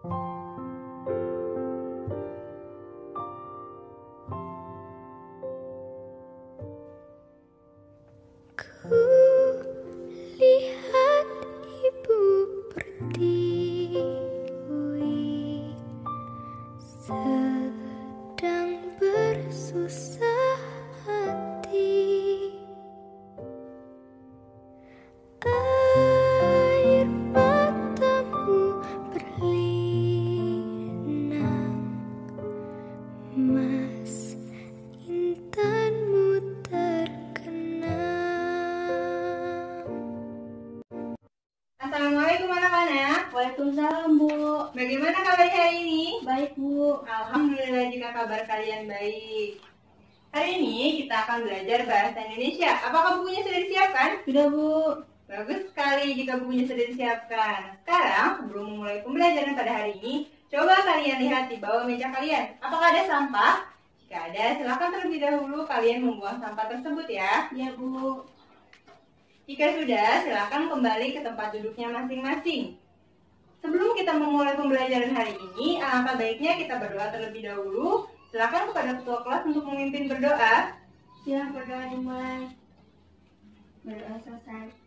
Ku lihat ibu pertiwi sedang bersusah hati. Air matamu berlinang, mas intanmu terkenang. Assalamualaikum anak-anak. Waalaikumsalam, Bu. Bagaimana kabar hari ini? Baik, Bu. Alhamdulillah jika kabar kalian baik. Hari ini kita akan belajar bahasa Indonesia. Apakah bukunya sudah disiapkan? Sudah, Bu. Bagus sekali jika bukunya sudah disiapkan. Sekarang, sebelum memulai pembelajaran pada hari ini, coba kalian lihat di bawah meja kalian. Apakah ada sampah? Jika ada, silakan terlebih dahulu kalian membuang sampah tersebut ya. Iya, Bu. Jika sudah, silakan kembali ke tempat duduknya masing-masing. Sebelum kita memulai pembelajaran hari ini, alangkah baiknya kita berdoa terlebih dahulu. Silakan kepada ketua kelas untuk memimpin berdoa. Ya, berdoa dimulai. Berdoa selesai.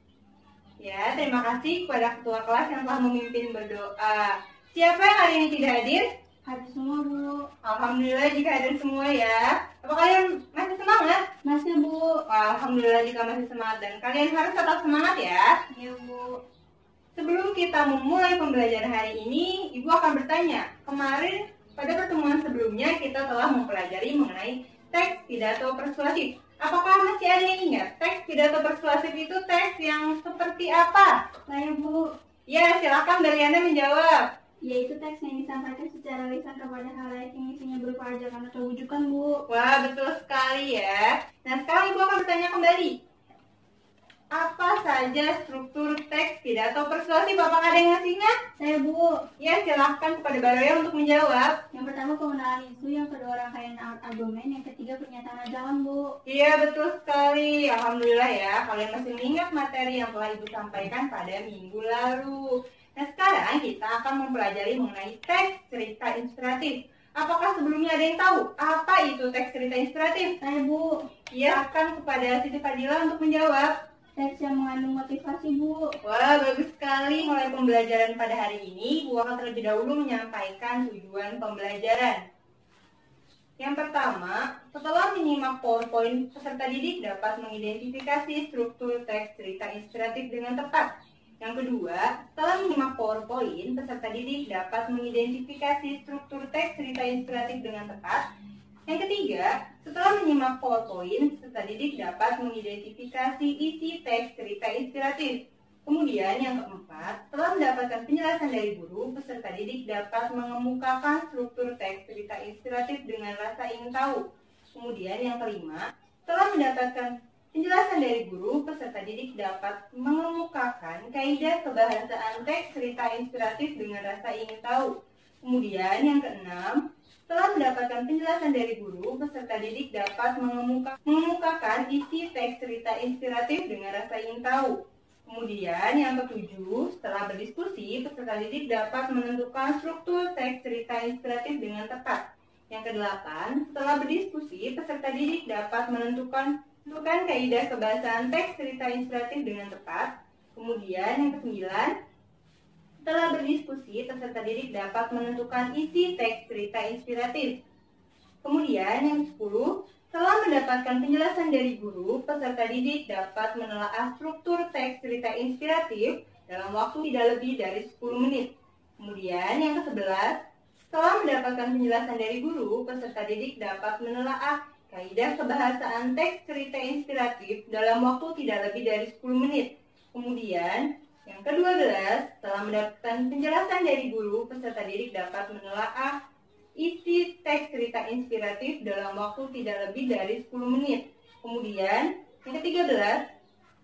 Ya, terima kasih kepada ketua kelas yang telah memimpin berdoa. Siapa yang hari ini tidak hadir? Hadir semua, Bu. Alhamdulillah jika hadir semua ya. Apa kalian masih semangat? Masih, Bu. Alhamdulillah jika masih semangat dan kalian harus tetap semangat ya. Iya, Bu. Sebelum kita memulai pembelajaran hari ini, Ibu akan bertanya. Kemarin pada pertemuan sebelumnya kita telah mempelajari mengenai teks pidato persuasif. Apakah masih ada yang ingat? Teks pidato persuasif itu teks yang seperti apa? Saya, Bu. Ya, silakan Dariana menjawab. Yaitu teks yang disampaikan secara lisan kepada halayak yang isinya berupa ajakan atau wujukan, Bu. Wah, betul sekali ya. Nah, sekarang Ibu akan bertanya kembali. Apa saja struktur teks pidato persuasif? Apakah ada yang masih ingat? Saya, Bu. Ya, silahkan kepada Baroya untuk menjawab. Yang pertama pengenalan isu, yang kedua rangkaian argumen, yang ketiga pernyataan ajakan, Bu. Iya, betul sekali. Alhamdulillah ya, kalian masih mengingat materi yang telah Ibu sampaikan pada minggu lalu. Nah, sekarang kita akan mempelajari mengenai teks cerita inspiratif. Apakah sebelumnya ada yang tahu apa itu teks cerita inspiratif? Saya, Bu. Iya, akan kepada Siti Fadila untuk menjawab. Teks yang mengandung motivasi, Bu. Wah, bagus sekali. Mulai pembelajaran pada hari ini, Bu akan terlebih dahulu menyampaikan tujuan pembelajaran. Yang pertama, setelah menyimak PowerPoint, peserta didik dapat mengidentifikasi struktur teks cerita inspiratif dengan tepat. Yang kedua, setelah menyimak PowerPoint, peserta didik dapat mengidentifikasi struktur teks cerita inspiratif dengan tepat. Yang ketiga, setelah menyimak PowerPoint, peserta didik dapat mengidentifikasi isi teks cerita inspiratif. Kemudian yang keempat, setelah mendapatkan penjelasan dari guru, peserta didik dapat mengemukakan struktur teks cerita inspiratif dengan rasa ingin tahu. Kemudian yang kelima, setelah mendapatkan penjelasan dari guru, peserta didik dapat mengemukakan kaidah kebahasaan teks cerita inspiratif dengan rasa ingin tahu. Kemudian yang keenam, setelah mendapatkan penjelasan dari guru, peserta didik dapat mengemukakan isi teks cerita inspiratif dengan rasa ingin tahu. Kemudian yang ketujuh, setelah berdiskusi, peserta didik dapat menentukan struktur teks cerita inspiratif dengan tepat. Yang kedelapan, setelah berdiskusi, peserta didik dapat menentukan kaidah kebahasaan teks cerita inspiratif dengan tepat. Kemudian yang kesembilan, setelah berdiskusi, peserta didik dapat menentukan isi teks cerita inspiratif. Kemudian yang 10, setelah mendapatkan penjelasan dari guru, peserta didik dapat menelaah struktur teks cerita inspiratif dalam waktu tidak lebih dari 10 menit. Kemudian yang ke-11, setelah mendapatkan penjelasan dari guru, peserta didik dapat menelaah kaidah kebahasaan teks cerita inspiratif dalam waktu tidak lebih dari 10 menit. Kemudian yang ke-12, setelah mendapatkan penjelasan dari guru, peserta didik dapat menelaah isi teks cerita inspiratif dalam waktu tidak lebih dari 10 menit. Kemudian, yang ke-13,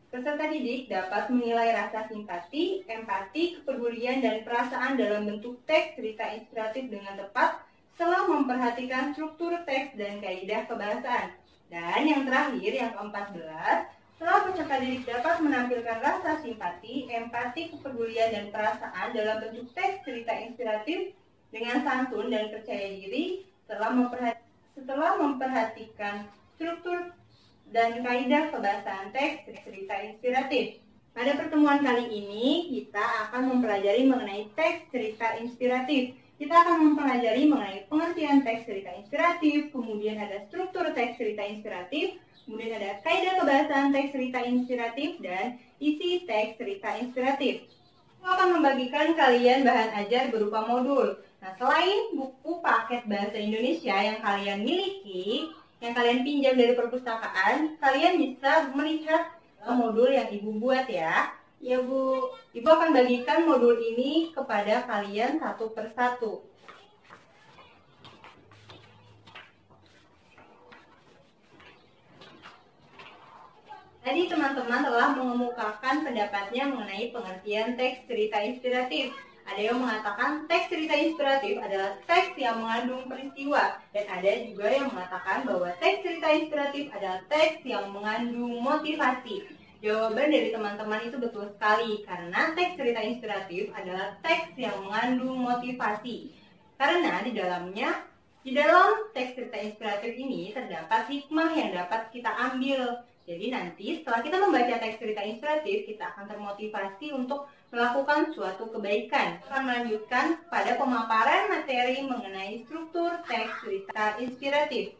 peserta didik dapat menilai rasa simpati, empati, kepedulian, dan perasaan dalam bentuk teks cerita inspiratif dengan tepat setelah memperhatikan struktur teks dan kaidah kebahasaan. Dan yang terakhir, yang ke-14, setelah peserta didik dapat menampilkan rasa simpati, empati, kepedulian, dan perasaan dalam bentuk teks cerita inspiratif dengan santun dan percaya diri setelah memperhatikan struktur dan kaidah kebahasaan teks cerita inspiratif. Pada pertemuan kali ini, kita akan mempelajari mengenai teks cerita inspiratif. Kita akan mempelajari mengenai pengertian teks cerita inspiratif, kemudian ada struktur teks cerita inspiratif, kemudian ada kaidah kebahasaan teks cerita inspiratif, dan isi teks cerita inspiratif. Aku akan membagikan kalian bahan ajar berupa modul. Nah, selain buku paket bahasa Indonesia yang kalian miliki, yang kalian pinjam dari perpustakaan, kalian bisa melihat modul yang Ibu buat ya. Ya Bu. Ibu akan bagikan modul ini kepada kalian satu persatu. Tadi teman-teman telah mengemukakan pendapatnya mengenai pengertian teks cerita inspiratif. Ada yang mengatakan teks cerita inspiratif adalah teks yang mengandung peristiwa, dan ada juga yang mengatakan bahwa teks cerita inspiratif adalah teks yang mengandung motivasi. Jawaban dari teman-teman itu betul sekali, karena teks cerita inspiratif adalah teks yang mengandung motivasi. Karena di dalam teks cerita inspiratif ini terdapat hikmah yang dapat kita ambil. Jadi nanti setelah kita membaca teks cerita inspiratif, kita akan termotivasi untuk melakukan suatu kebaikan. Akan melanjutkan pada pemaparan materi mengenai struktur teks cerita inspiratif.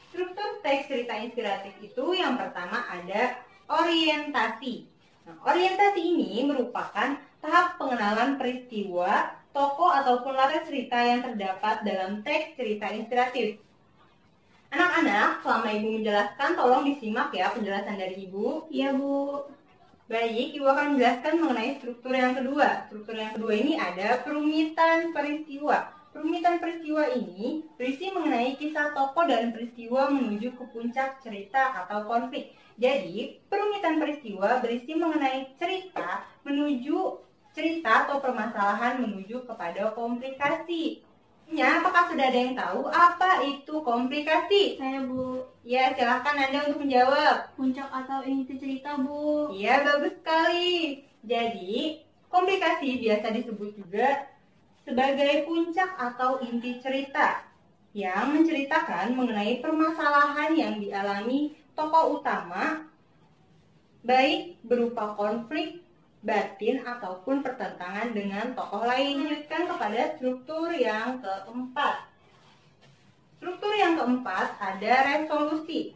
Struktur teks cerita inspiratif itu yang pertama ada orientasi. Nah, orientasi ini merupakan tahap pengenalan peristiwa, tokoh ataupun latar cerita yang terdapat dalam teks cerita inspiratif. Anak-anak, selama Ibu menjelaskan, tolong disimak ya penjelasan dari Ibu. Iya Bu. Baik, Ibu akan menjelaskan mengenai struktur yang kedua. Struktur yang kedua ini ada perumitan peristiwa. Perumitan peristiwa ini berisi mengenai kisah tokoh dan peristiwa menuju ke puncak cerita atau konflik. Jadi, perumitan peristiwa berisi mengenai cerita atau permasalahan menuju kepada komplikasi. Ya, apakah sudah ada yang tahu apa itu komplikasi? Saya Bu. Ya, silahkan Anda untuk menjawab. Puncak atau inti cerita Bu. Iya, bagus sekali. Jadi, komplikasi biasa disebut juga sebagai puncak atau inti cerita yang menceritakan mengenai permasalahan yang dialami tokoh utama, baik berupa konflik batin ataupun pertentangan dengan tokoh lain. Lanjutkan kepada struktur yang keempat. Struktur yang keempat ada resolusi.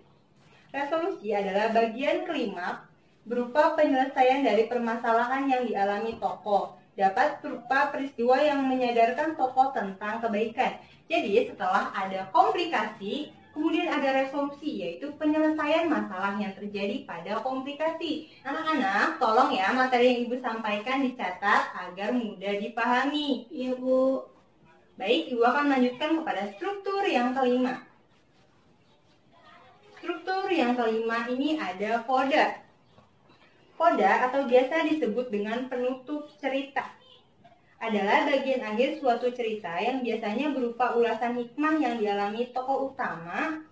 Resolusi adalah bagian klimaks berupa penyelesaian dari permasalahan yang dialami tokoh. Dapat berupa peristiwa yang menyadarkan tokoh tentang kebaikan. Jadi setelah ada komplikasi, kemudian ada resolusi, yaitu penyelesaian masalah yang terjadi pada komplikasi. Anak-anak, tolong ya materi yang Ibu sampaikan dicatat agar mudah dipahami. Iya Bu. Baik, Ibu akan melanjutkan kepada struktur yang kelima. Struktur yang kelima ini ada koda. Koda atau biasa disebut dengan penutup cerita adalah bagian akhir suatu cerita yang biasanya berupa ulasan hikmah yang dialami tokoh utama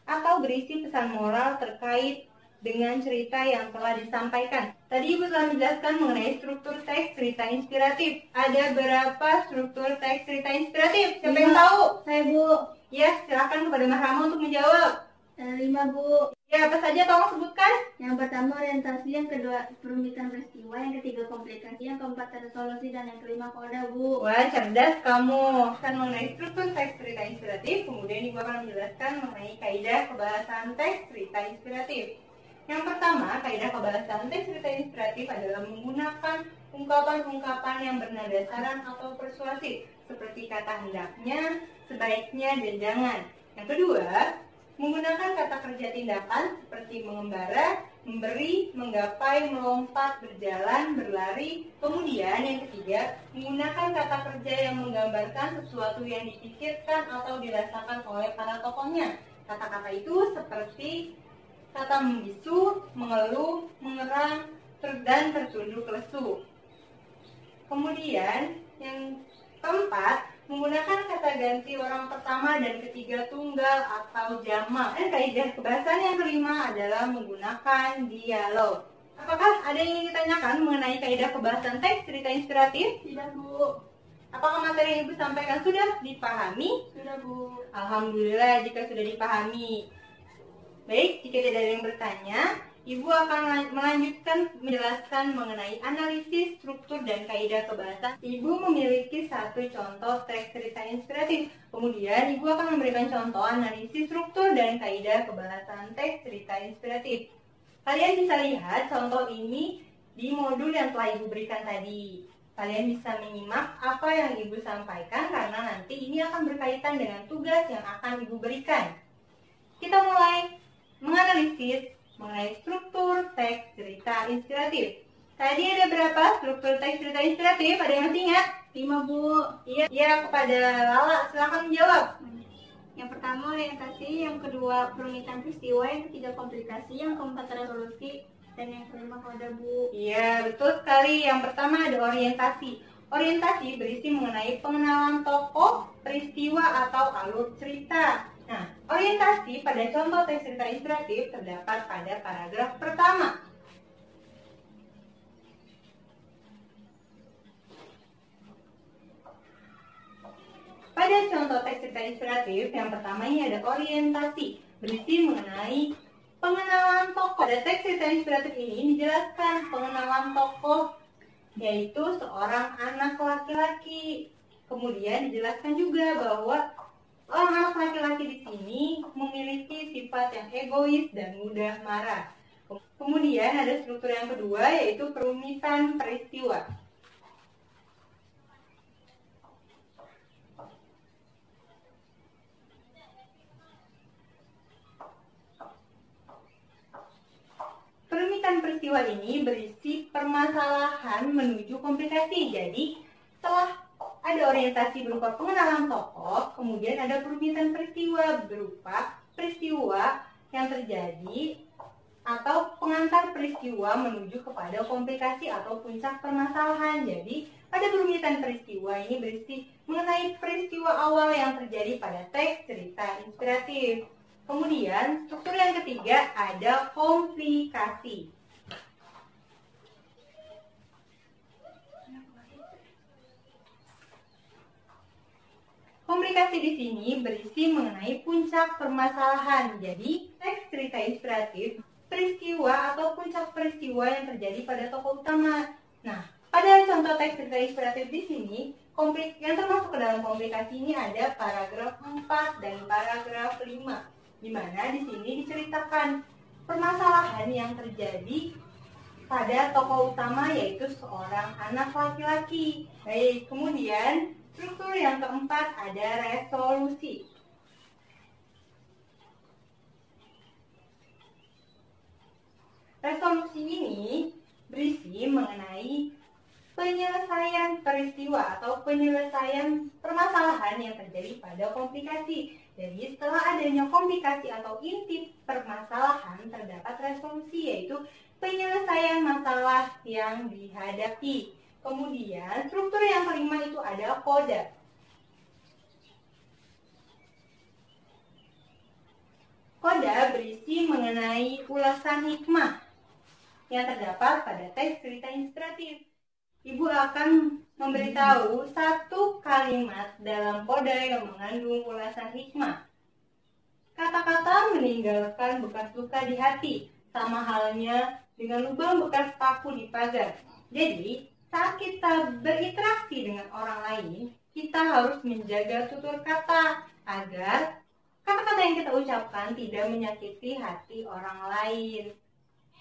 atau berisi pesan moral terkait dengan cerita yang telah disampaikan. Tadi Ibu telah menjelaskan mengenai struktur teks cerita inspiratif. Ada berapa struktur teks cerita inspiratif? Siapa yang tahu? Saya Bu. Ya, silakan kepada Mas Rama untuk menjawab. Ada 5 Bu. Ya, apa saja tolong sebutkan? Yang pertama orientasi, yang kedua perumitan peristiwa, yang ketiga komplikasi, yang keempat resolusi, dan yang kelima koda Bu. Wah, cerdas kamu. Akan mengenai struktur teks cerita inspiratif, kemudian Ibu akan menjelaskan mengenai kaidah kebahasan teks cerita inspiratif. Yang pertama, kaidah kebahasan teks cerita inspiratif adalah menggunakan ungkapan-ungkapan yang bernada saran atau persuasif, seperti kata hendaknya, sebaiknya, dan jangan. Yang kedua, menggunakan kata kerja tindakan seperti mengembara, memberi, menggapai, melompat, berjalan, berlari. Kemudian yang ketiga, menggunakan kata kerja yang menggambarkan sesuatu yang dipikirkan atau dirasakan oleh para tokohnya. Kata-kata itu seperti kata membisu, mengeluh, mengerang, dan tertunduk lesu. Kemudian yang keempat, menggunakan kata ganti orang pertama dan ketiga tunggal atau jamak. Dan kaidah kebahasan yang kelima adalah menggunakan dialog. Apakah ada yang ingin ditanyakan mengenai kaidah kebahasan teks cerita inspiratif? Tidak Bu. Apakah materi yang Ibu sampaikan sudah dipahami? Sudah, Bu. Alhamdulillah jika sudah dipahami. Baik, jika tidak ada yang bertanya, Ibu akan melanjutkan menjelaskan mengenai analisis, struktur, dan kaidah kebahasaan. Ibu memiliki satu contoh teks cerita inspiratif. Kemudian, Ibu akan memberikan contoh analisis, struktur, dan kaidah kebahasaan teks cerita inspiratif. Kalian bisa lihat contoh ini di modul yang telah Ibu berikan tadi. Kalian bisa menyimak apa yang Ibu sampaikan karena nanti ini akan berkaitan dengan tugas yang akan Ibu berikan. Kita mulai menganalisis mengenai struktur teks cerita inspiratif. Tadi ada berapa struktur teks cerita inspiratif? Ada yang masih ingat? 5, Bu. Iya, kepada Lala, silakan menjawab. Yang pertama orientasi, yang kedua perumitan peristiwa, yang ketiga komplikasi, yang keempat resolusi, dan yang kelima kode, Bu. Iya, betul sekali. Yang pertama ada orientasi. Orientasi berisi mengenai pengenalan tokoh, peristiwa, atau alur cerita. Nah, orientasi pada contoh teks cerita inspiratif terdapat pada paragraf pertama. Pada contoh teks cerita inspiratif, yang pertama ini ada orientasi, berisi mengenai pengenalan tokoh. Pada teks cerita inspiratif ini dijelaskan pengenalan tokoh, yaitu seorang anak laki-laki. Kemudian dijelaskan juga bahwa anak laki-laki di sini memiliki sifat yang egois dan mudah marah. Kemudian ada struktur yang kedua, yaitu perumitan peristiwa. Perumitan peristiwa ini berisi permasalahan menuju komplikasi. Jadi, setelah ada orientasi berupa pengenalan tokoh, kemudian ada perumitan peristiwa berupa peristiwa yang terjadi atau pengantar peristiwa menuju kepada komplikasi atau puncak permasalahan. Jadi, pada perumitan peristiwa ini berisi mengenai peristiwa awal yang terjadi pada teks cerita inspiratif. Kemudian, struktur yang ketiga ada komplikasi. Komplikasi di sini berisi mengenai puncak permasalahan. Jadi, teks cerita inspiratif, peristiwa atau puncak peristiwa yang terjadi pada tokoh utama. Nah, pada contoh teks cerita inspiratif di sini, yang termasuk ke dalam komplikasi ini ada paragraf 4 dan paragraf 5. Di mana di sini diceritakan permasalahan yang terjadi pada tokoh utama, yaitu seorang anak laki-laki. Baik, kemudian struktur yang keempat ada resolusi. Resolusi ini berisi mengenai penyelesaian peristiwa atau penyelesaian permasalahan yang terjadi pada komplikasi. Jadi setelah adanya komplikasi atau inti permasalahan terdapat resolusi, yaitu penyelesaian masalah yang dihadapi. Kemudian struktur yang kelima itu ada kode. Kode berisi mengenai ulasan hikmah yang terdapat pada teks cerita inspiratif. Ibu akan memberitahu satu kalimat dalam kode yang mengandung ulasan hikmah. Kata-kata meninggalkan bekas luka di hati, sama halnya dengan lubang bekas paku di pagar. Jadi, saat kita berinteraksi dengan orang lain, kita harus menjaga tutur kata agar kata-kata yang kita ucapkan tidak menyakiti hati orang lain.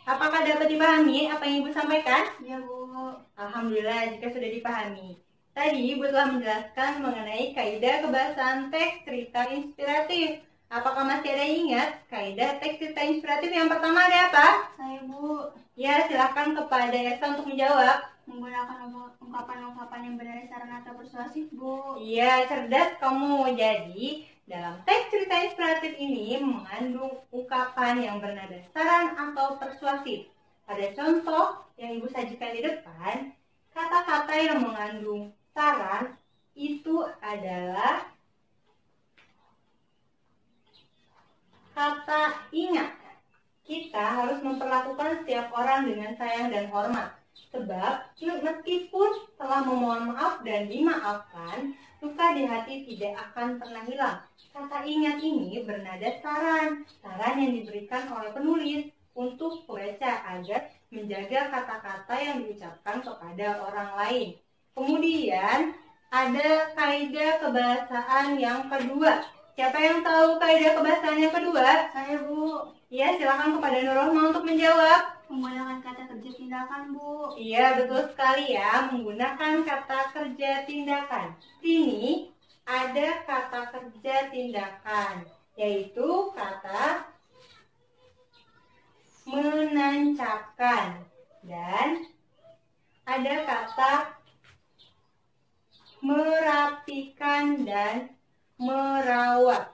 Apakah dapat dipahami apa yang Ibu sampaikan? Ya, Bu. Alhamdulillah jika sudah dipahami. Tadi Ibu telah menjelaskan mengenai kaidah kebahasaan teks cerita inspiratif. Apakah masih ada yang ingat kaidah teks cerita inspiratif yang pertama ada apa? Saya, Bu. Ya, silakan kepada Esa untuk menjawab. Menggunakan ungkapan-ungkapan yang benar secara nata persuasif, Bu. Iya, cerdas kamu. Jadi, dalam teks cerita inspiratif ini mengandung ungkapan yang bernada saran atau persuasif. Pada contoh yang Ibu sajikan di depan, kata-kata yang mengandung saran itu adalah kata ingat. Kita harus memperlakukan setiap orang dengan sayang dan hormat. Sebab meskipun telah memohon maaf dan dimaafkan, luka di hati tidak akan pernah hilang. Kata ingat ini bernada saran yang diberikan oleh penulis untuk pembaca agar menjaga kata-kata yang diucapkan kepada orang lain. Kemudian ada kaidah kebahasaan yang kedua. Siapa yang tahu kaidah kebahasaan yang kedua? Saya, Bu. Ya, silakan kepada Nur Rohma untuk menjawab. Menggunakan kata kerja tindakan, Bu. Iya, betul sekali ya, menggunakan kata kerja tindakan. Sini ada kata kerja tindakan, yaitu kata menancapkan, dan ada kata merapikan dan merawat.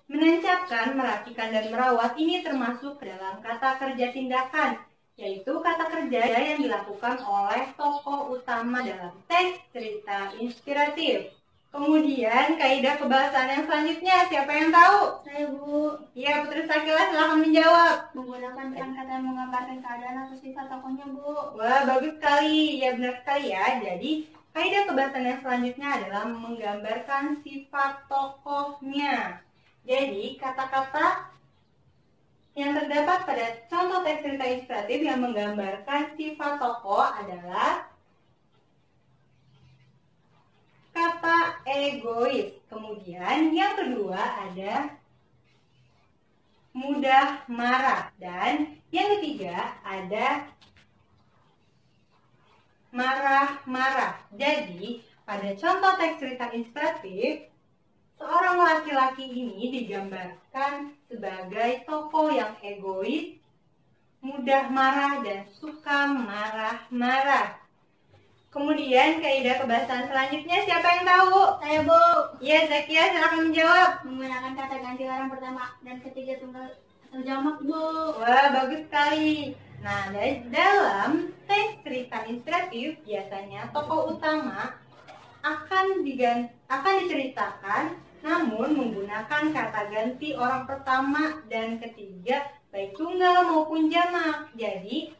Menancapkan, merapikan, dan merawat ini termasuk dalam kata kerja tindakan, yaitu kata kerja yang dilakukan oleh tokoh utama dalam teks cerita inspiratif. Kemudian kaidah kebahasaan yang selanjutnya, siapa yang tahu? Saya, Bu. Ya, Putri Sakila, silakan menjawab. Menggunakan kata yang menggambarkan keadaan atau sifat tokohnya, Bu. Wah, bagus sekali. Ya, benar sekali ya. Jadi, kaidah kebahasaan yang selanjutnya adalah menggambarkan sifat tokohnya. Jadi, kata-kata yang terdapat pada contoh teks cerita inspiratif yang menggambarkan sifat tokoh adalah kata egois. Kemudian yang kedua ada mudah marah. Dan yang ketiga ada marah-marah. Jadi, pada contoh teks cerita inspiratif, seorang laki-laki ini digambarkan sebagai tokoh yang egois, mudah marah, dan suka marah-marah. Kemudian kaidah kebahasaan selanjutnya, siapa yang tahu? Saya, Bu. Ya, Zakia, silakan menjawab. Menggunakan kata ganti orang pertama dan ketiga tunggal atau jamak, Bu. Wah, bagus sekali. Nah, dalam teks cerita inspiratif, biasanya tokoh utama akan diceritakan namun menggunakan kata ganti orang pertama dan ketiga, baik tunggal maupun jamak. Jadi,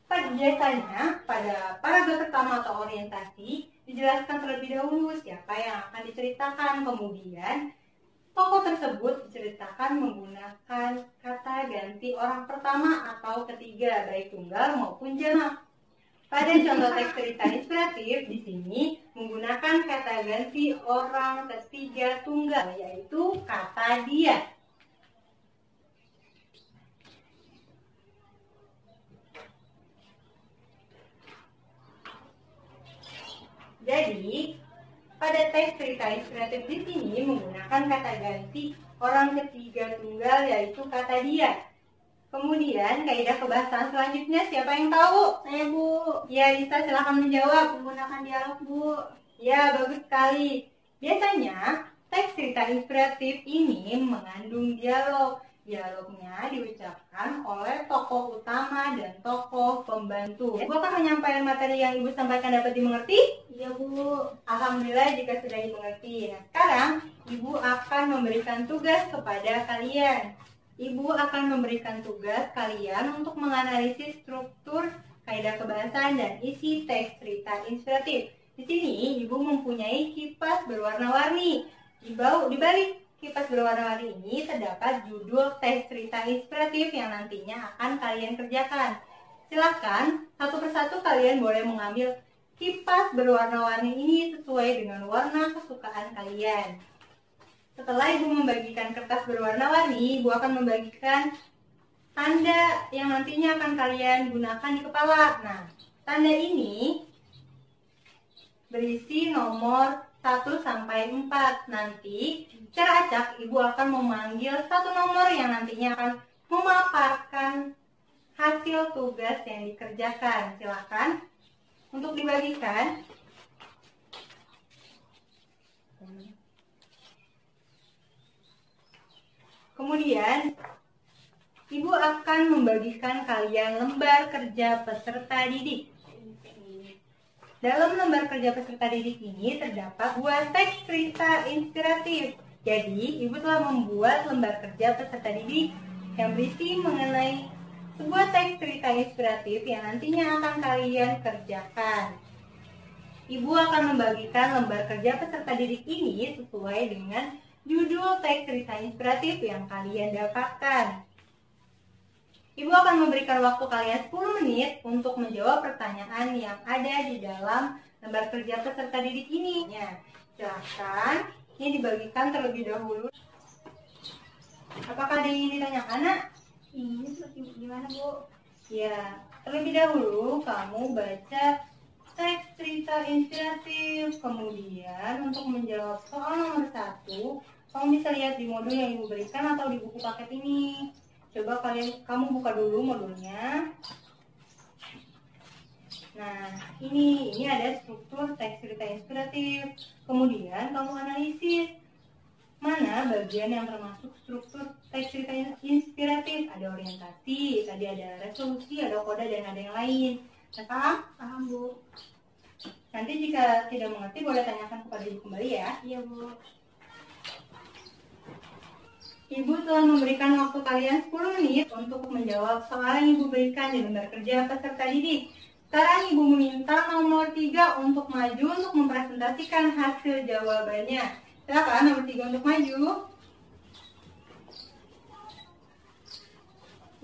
biasanya pada paragraf pertama atau orientasi dijelaskan terlebih dahulu siapa yang akan diceritakan. Kemudian, tokoh tersebut diceritakan menggunakan kata ganti orang pertama atau ketiga, baik tunggal maupun jamak. Pada contoh teks cerita inspiratif di sini menggunakan kata ganti orang ketiga tunggal, yaitu kata dia. Jadi, pada teks cerita inspiratif di sini menggunakan kata ganti orang ketiga tunggal, yaitu kata dia. Kemudian kaidah kebahasaan selanjutnya, siapa yang tahu? Saya, Bu. Ya, Lisa, silakan menjawab. Menggunakan dialog, Bu. Ya, bagus sekali. Biasanya teks cerita inspiratif ini mengandung dialog. Dialognya diucapkan oleh tokoh utama dan tokoh pembantu. Ibu akan menyampaikan materi yang Ibu sampaikan dapat dimengerti? Iya, Bu. Alhamdulillah jika sudah dimengerti. Nah, sekarang Ibu akan memberikan tugas kepada kalian. Ibu akan memberikan tugas kalian untuk menganalisis struktur, kaidah kebahasaan, dan isi teks cerita inspiratif. Di sini, Ibu mempunyai kipas berwarna-warni. Di balik kipas berwarna-warni ini terdapat judul teks cerita inspiratif yang nantinya akan kalian kerjakan. Silakan, satu persatu kalian boleh mengambil kipas berwarna-warni ini sesuai dengan warna kesukaan kalian. Setelah Ibu membagikan kertas berwarna-warni, Ibu akan membagikan tanda yang nantinya akan kalian gunakan di kepala. Nah, tanda ini berisi nomor 1 sampai 4. Nanti secara acak Ibu akan memanggil satu nomor yang nantinya akan memaparkan hasil tugas yang dikerjakan. Silakan untuk dibagikan. Kemudian, Ibu akan membagikan kalian lembar kerja peserta didik. Dalam lembar kerja peserta didik ini terdapat 2 teks cerita inspiratif. Jadi, Ibu telah membuat lembar kerja peserta didik yang berisi mengenai sebuah teks cerita inspiratif yang nantinya akan kalian kerjakan. Ibu akan membagikan lembar kerja peserta didik ini sesuai dengan judul teks cerita inspiratif yang kalian dapatkan. Ibu akan memberikan waktu kalian 10 menit untuk menjawab pertanyaan yang ada di dalam lembar kerja peserta didik ini. Ya, silakan, ini dibagikan terlebih dahulu. Apakah ada yang ingin ditanyakan, Nak? Ini seperti gimana, Bu? Ya, terlebih dahulu kamu baca teks cerita inspiratif. Kemudian untuk menjawab soal nomor 1, kamu bisa lihat di modul yang Ibu berikan atau di buku paket ini. Coba kamu buka dulu modulnya. Nah, ini ada struktur teks cerita inspiratif. Kemudian kamu analisis mana bagian yang termasuk struktur teks cerita inspiratif. Ada orientasi, tadi ada resolusi, ada koda, dan ada yang lain. Paham? Paham, Bu. Nanti jika tidak mengerti boleh tanyakan kepada Ibu kembali ya. Iya, Bu. Ibu telah memberikan waktu kalian 10 menit untuk menjawab soal yang Ibu berikan di lembar kerja peserta didik. Sekarang Ibu meminta nomor 3 untuk maju untuk mempresentasikan hasil jawabannya. Silakan nomor 3 untuk maju.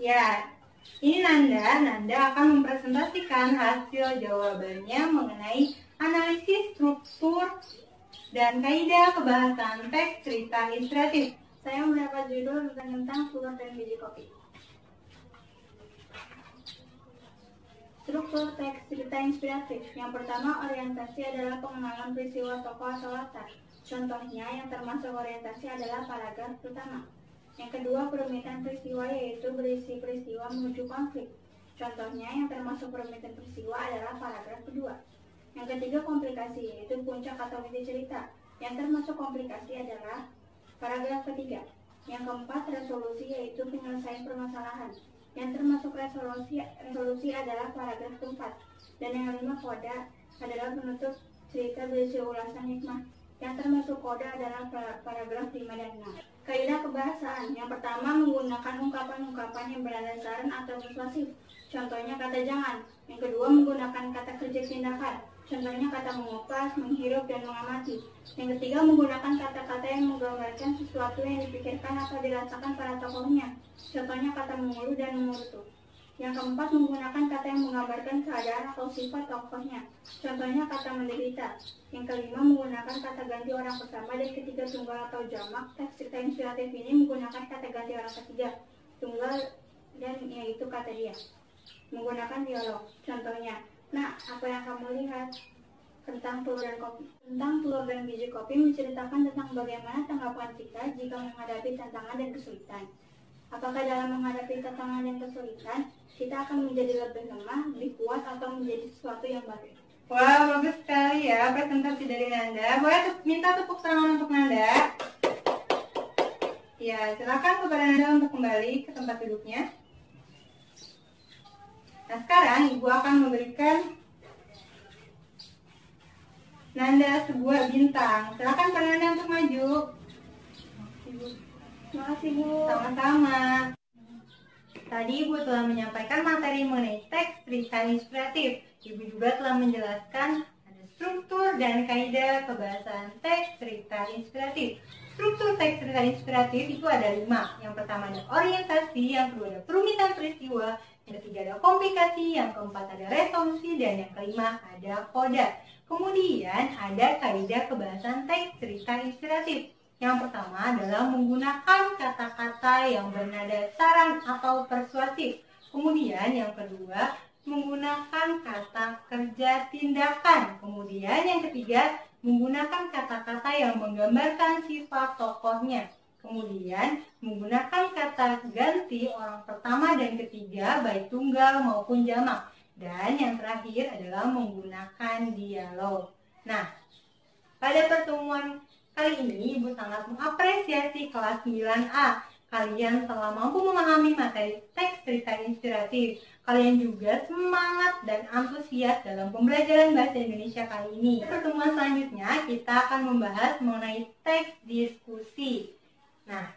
Ya, ini Nanda akan mempresentasikan hasil jawabannya mengenai analisis struktur dan kaidah kebahasan teks cerita inspiratif. Saya mendapat judul tentang telur dan biji kopi. Struktur teks cerita inspiratif. Yang pertama, orientasi adalah pengenalan peristiwa tokoh atau latar. Contohnya yang termasuk orientasi adalah paragraf pertama. Yang kedua, perumitan peristiwa, yaitu berisi peristiwa menuju konflik. Contohnya yang termasuk perumitan peristiwa adalah paragraf kedua. Yang ketiga, komplikasi, yaitu puncak atau inti cerita. Yang termasuk komplikasi adalah paragraf ketiga. Yang keempat, resolusi, yaitu penyelesaian permasalahan. Yang termasuk resolusi adalah paragraf keempat. Dan yang kelima, koda adalah penutup cerita berisi ulasan hikmah. Yang termasuk koda adalah paragraf 5 dan 6. Kaidah kebahasaan. Yang pertama, menggunakan ungkapan-ungkapan yang berdasarkan atau persuasif. Contohnya kata jangan. Yang kedua, menggunakan kata kerja tindakan. Contohnya kata mengupas, menghirup, dan mengamati. Yang ketiga, menggunakan kata-kata yang menggambarkan sesuatu yang dipikirkan atau dirasakan para tokohnya. Contohnya kata mengulu dan mengurutu. Yang keempat, menggunakan kata yang menggambarkan keadaan atau sifat tokohnya. Contohnya kata menderita. Yang kelima, menggunakan kata ganti orang pertama dan ketiga tunggal atau jamak. Teks cerita inspiratif ini menggunakan kata ganti orang ketiga, tunggal, dan yaitu kata dia. Menggunakan dialog. Contohnya, nah, apa yang kamu lihat tentang telur dan kopi? Tentang telur dan biji kopi menceritakan tentang bagaimana tanggapan kita jika menghadapi tantangan dan kesulitan. Apakah dalam menghadapi tantangan dan kesulitan, kita akan menjadi lebih lemah, lebih kuat, atau menjadi sesuatu yang baru? Wah, bagus sekali ya presentasi dari Nanda. Boleh minta tepuk tangan untuk Nanda. Ya, silakan kepada Nanda untuk kembali ke tempat duduknya. Nah, sekarang Ibu akan memberikan Nanda sebuah bintang. Silakan Pak Nanda untuk maju. Terima kasih, Bu. Sama-sama. Tadi Ibu telah menyampaikan materi mengenai teks cerita inspiratif. Ibu juga telah menjelaskan ada struktur dan kaidah kebahasaan teks cerita inspiratif. Struktur teks cerita inspiratif itu ada 5. Yang pertama ada orientasi, yang kedua ada perumitan peristiwa, yang ketiga ada komplikasi, yang keempat ada resolusi, dan yang kelima ada koda. Kemudian ada kaidah kebahasan teks cerita inspiratif. Yang pertama adalah menggunakan kata-kata yang bernada saran atau persuasif. Kemudian yang kedua menggunakan kata kerja tindakan. Kemudian yang ketiga menggunakan kata-kata yang menggambarkan sifat tokohnya. Kemudian menggunakan kata ganti orang pertama dan ketiga baik tunggal maupun jamak. Dan yang terakhir adalah menggunakan dialog. Nah, pada pertemuan kali ini Ibu sangat mengapresiasi kelas 9A. Kalian telah mampu memahami materi teks cerita inspiratif. Kalian juga semangat dan antusias dalam pembelajaran bahasa Indonesia kali ini. Pertemuan selanjutnya kita akan membahas mengenai teks diskusi. Nah,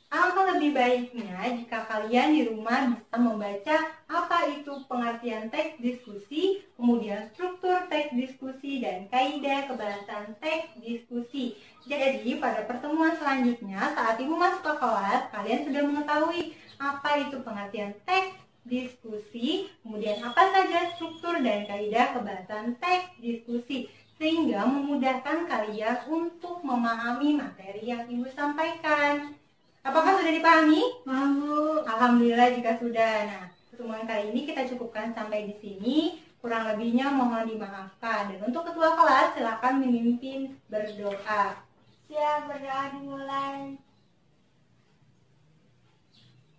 Alangkah lebih baiknya jika kalian di rumah bisa membaca apa itu pengertian teks diskusi, kemudian struktur teks diskusi, dan kaidah kebahasan teks diskusi. Jadi pada pertemuan selanjutnya saat Ibu masuk ke kelas, kalian sudah mengetahui apa itu pengertian teks diskusi, kemudian apa saja struktur dan kaidah kebahasan teks diskusi, sehingga memudahkan kalian untuk memahami materi yang Ibu sampaikan. Apakah sudah dipahami? Malu. Alhamdulillah jika sudah. Nah, pertemuan kali ini kita cukupkan sampai di sini. Kurang lebihnya mohon dimaafkan. Dan untuk ketua kelas silakan memimpin berdoa. Siap, berdoa dimulai.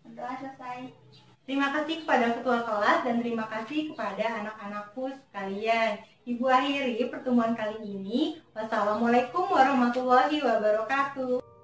Berdoa selesai. Terima kasih kepada ketua kelas dan terima kasih kepada anak-anakku sekalian. Ibu akhiri pertemuan kali ini. Wassalamualaikum warahmatullahi wabarakatuh.